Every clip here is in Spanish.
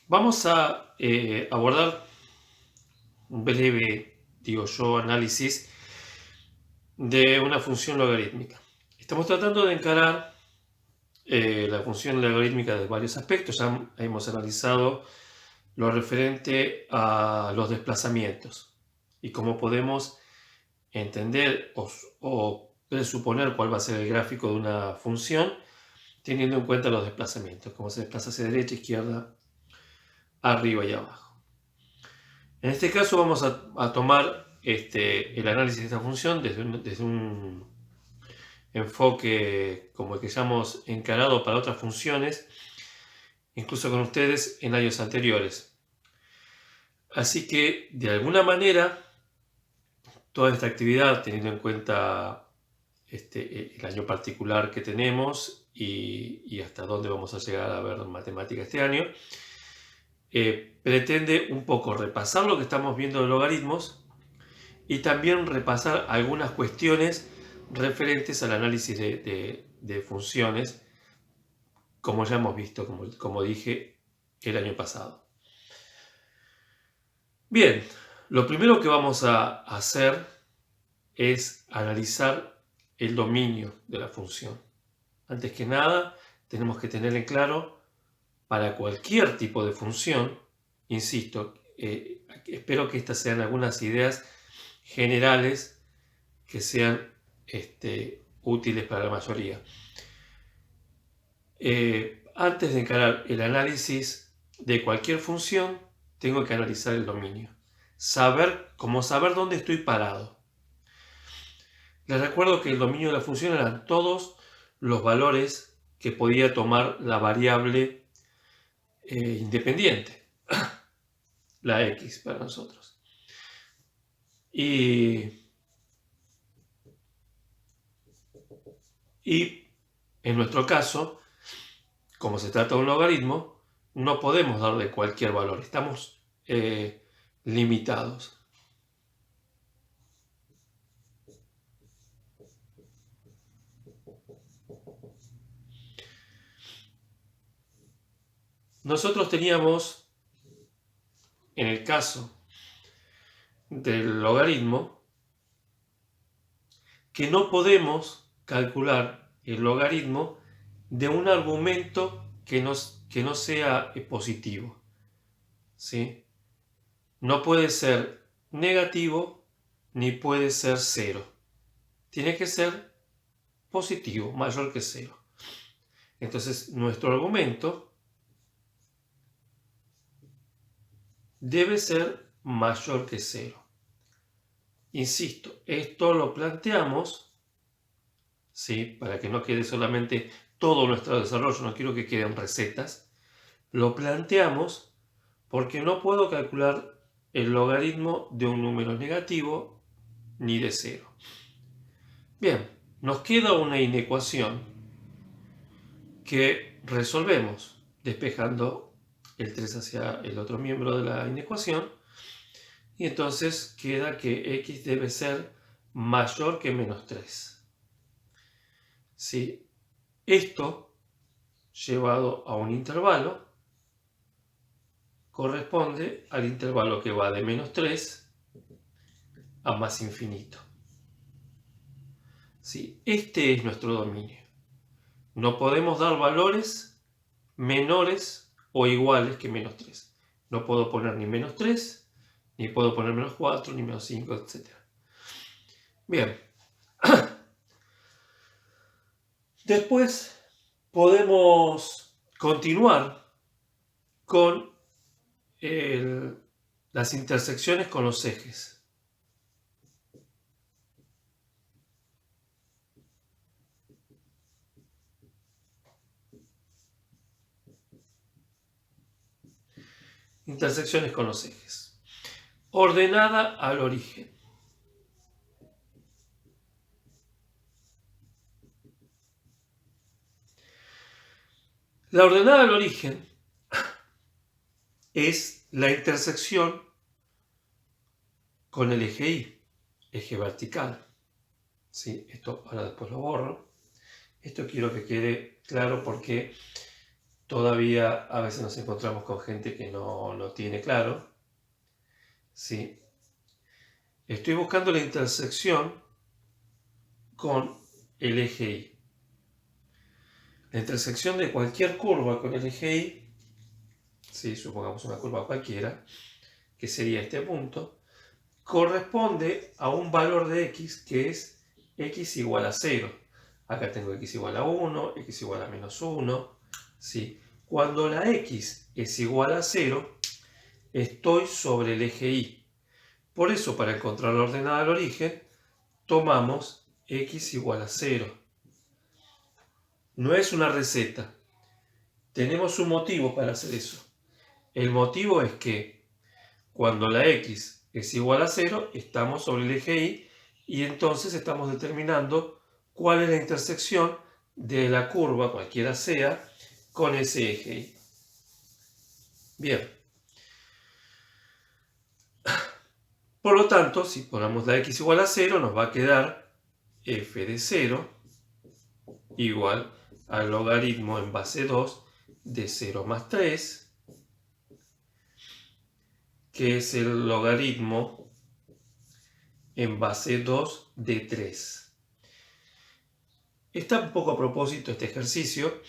Vamos a abordar un breve, digo yo, análisis de una función logarítmica. Estamos tratando de encarar la función logarítmica de varios aspectos. Ya hemos analizado lo referente a los desplazamientos y cómo podemos entender o presuponer cuál va a ser el gráfico de una función teniendo en cuenta los desplazamientos, cómo se desplaza hacia derecha, izquierda, arriba y abajo. En este caso vamos a tomar el análisis de esta función desde un enfoque como el que ya hemos encarado para otras funciones, incluso con ustedes en años anteriores. Así que, de alguna manera, toda esta actividad, teniendo en cuenta el año particular que tenemos y hasta dónde vamos a llegar a ver matemática este año, pretende un poco repasar lo que estamos viendo de logaritmos y también repasar algunas cuestiones referentes al análisis de funciones, como ya hemos visto, como dije el año pasado. Bien, lo primero que vamos a hacer es analizar el dominio de la función. Antes que nada, tenemos que tener en claro, para cualquier tipo de función, insisto, espero que estas sean algunas ideas generales que sean útiles para la mayoría. Antes de encarar el análisis de cualquier función, tengo que analizar el dominio. Saber dónde estoy parado. Les recuerdo que el dominio de la función eran todos los valores que podía tomar la variable independiente, la x para nosotros. Y en nuestro caso, como se trata de un logaritmo, no podemos darle cualquier valor, estamos limitados. Nosotros teníamos, en el caso del logaritmo, que no podemos calcular el logaritmo de un argumento que no sea positivo, ¿sí? No puede ser negativo ni puede ser cero. Tiene que ser positivo, mayor que cero. Entonces, nuestro argumento debe ser mayor que cero. Insisto, esto lo planteamos, ¿sí? Para que no quede solamente todo nuestro desarrollo, no quiero que queden recetas. Lo planteamos porque no puedo calcular el logaritmo de un número negativo ni de cero. Bien, nos queda una inecuación que resolvemos despejando el 3 hacia el otro miembro de la inecuación, y entonces queda que x debe ser mayor que menos 3. ¿Sí? Esto, llevado a un intervalo, corresponde al intervalo que va de menos 3 a más infinito. ¿Sí? Este es nuestro dominio. No podemos dar valores menores o iguales que menos 3. No puedo poner ni menos 3, ni puedo poner menos 4, ni menos 5, etc. Bien. Después podemos continuar con las intersecciones con los ejes. Intersecciones con los ejes. Ordenada al origen. La ordenada al origen es la intersección con el eje Y, eje vertical. ¿Sí? Esto ahora después lo borro. Esto quiero que quede claro porque todavía a veces nos encontramos con gente que no tiene claro. ¿Sí? Estoy buscando la intersección con el eje Y. La intersección de cualquier curva con el eje Y, ¿sí? Supongamos una curva cualquiera, que sería este punto, corresponde a un valor de x que es x igual a 0. Acá tengo x igual a 1, x igual a menos 1. ¿Sí? Cuando la x es igual a 0, estoy sobre el eje Y. Por eso, para encontrar la ordenada del origen, tomamos x igual a 0. No es una receta. Tenemos un motivo para hacer eso. El motivo es que cuando la x es igual a 0, estamos sobre el eje Y y entonces estamos determinando cuál es la intersección de la curva, cualquiera sea, con ese eje Y. Bien. Por lo tanto, si ponemos la x igual a 0, nos va a quedar f de 0 igual al logaritmo en base 2 de 0 más 3, que es el logaritmo en base 2 de 3. Está un poco a propósito este ejercicio.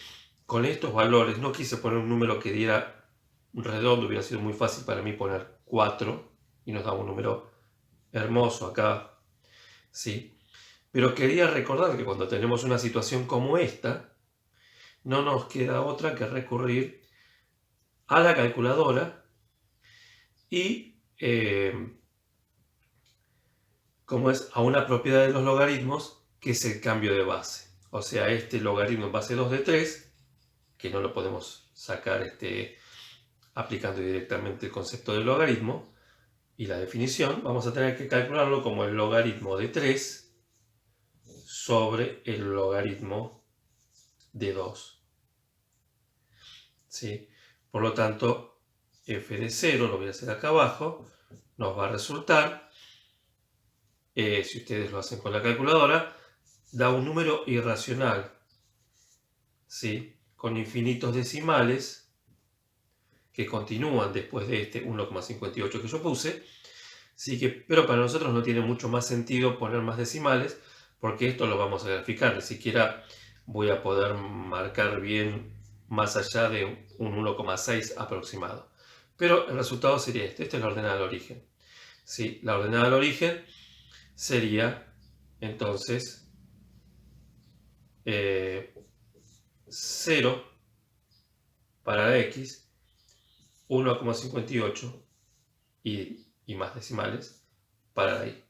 Con estos valores no quise poner un número que diera redondo, hubiera sido muy fácil para mí poner 4 y nos daba un número hermoso acá, ¿sí? Pero quería recordar que cuando tenemos una situación como esta, no nos queda otra que recurrir a la calculadora y como es a una propiedad de los logaritmos, que es el cambio de base. O sea, este logaritmo en base 2 de 3, que no lo podemos sacar aplicando directamente el concepto del logaritmo y la definición, vamos a tener que calcularlo como el logaritmo de 3 sobre el logaritmo de 2. ¿Sí? Por lo tanto, f de 0, lo voy a hacer acá abajo, nos va a resultar, si ustedes lo hacen con la calculadora, da un número irracional, ¿sí? Con infinitos decimales que continúan después de este 1,58 que yo puse, ¿sí? Pero para nosotros no tiene mucho más sentido poner más decimales porque esto lo vamos a graficar, ni siquiera voy a poder marcar bien más allá de un 1,6 aproximado. Pero el resultado sería este, esta es la ordenada del origen. ¿Sí? La ordenada del origen sería entonces 0 para la x, 1,58 y más decimales para la y.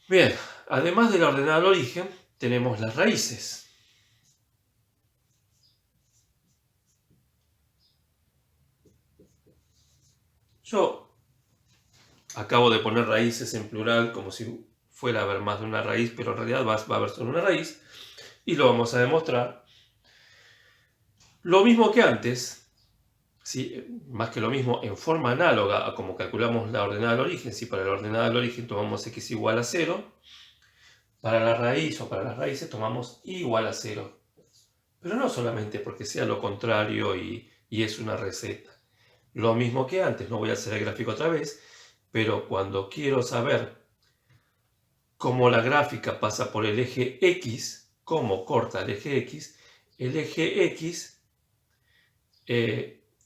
Bien, además de la ordenada del origen, tenemos las raíces. Yo acabo de poner raíces en plural como si fuera a haber más de una raíz, pero en realidad va a haber solo una raíz y lo vamos a demostrar. Lo mismo que antes, ¿sí? Más que lo mismo, en forma análoga a como calculamos la ordenada del origen. Si para la ordenada del origen tomamos x igual a 0, para la raíz o para las raíces tomamos y igual a 0. Pero no solamente porque sea lo contrario y es una receta. Lo mismo que antes, no voy a hacer el gráfico otra vez, pero cuando quiero saber cómo la gráfica pasa por el eje X, cómo corta el eje X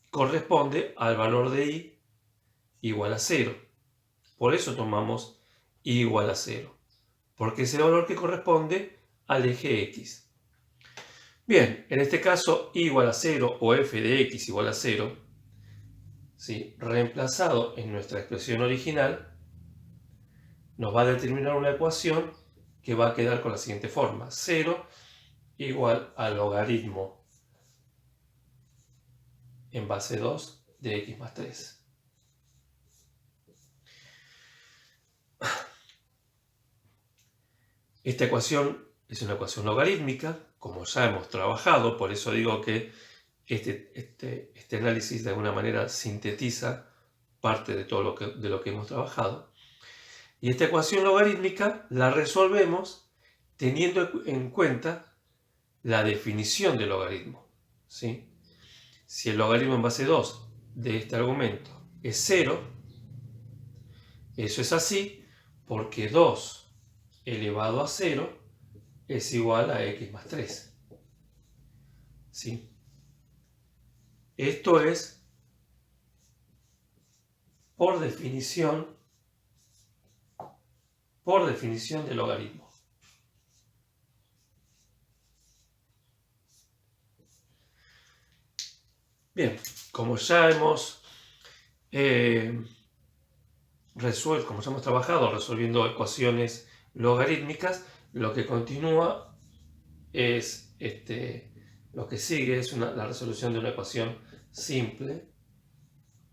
corresponde al valor de y igual a 0. Por eso tomamos y igual a 0, porque es el valor que corresponde al eje X. Bien, en este caso y igual a 0 o f de x igual a 0, ¿sí? Reemplazado en nuestra expresión original, nos va a determinar una ecuación que va a quedar con la siguiente forma: 0 igual al logaritmo en base 2 de x más 3. Esta ecuación es una ecuación logarítmica, como ya hemos trabajado, por eso digo que este análisis de alguna manera sintetiza parte de todo de lo que hemos trabajado. Y esta ecuación logarítmica la resolvemos teniendo en cuenta la definición del logaritmo, ¿sí? Si el logaritmo en base 2 de este argumento es 0, eso es así porque 2 elevado a 0 es igual a x más 3. ¿Sí? Esto es, por definición del logaritmo. Bien, como ya hemos trabajado resolviendo ecuaciones logarítmicas, lo que continúa es lo que sigue es la resolución de una ecuación simple.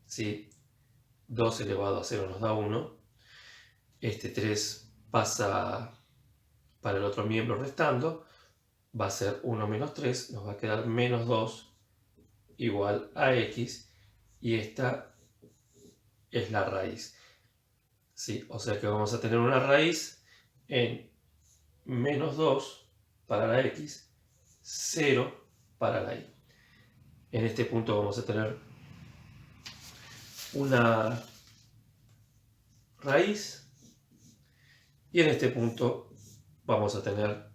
¿Sí? 2 elevado a 0 nos da 1. 3 pasa para el otro miembro restando. Va a ser 1 menos 3. Nos va a quedar menos 2 igual a x. Y esta es la raíz. ¿Sí? O sea que vamos a tener una raíz en menos 2 para la x, 0 para la y. En este punto vamos a tener una raíz y en este punto vamos a tener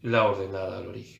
la ordenada al origen.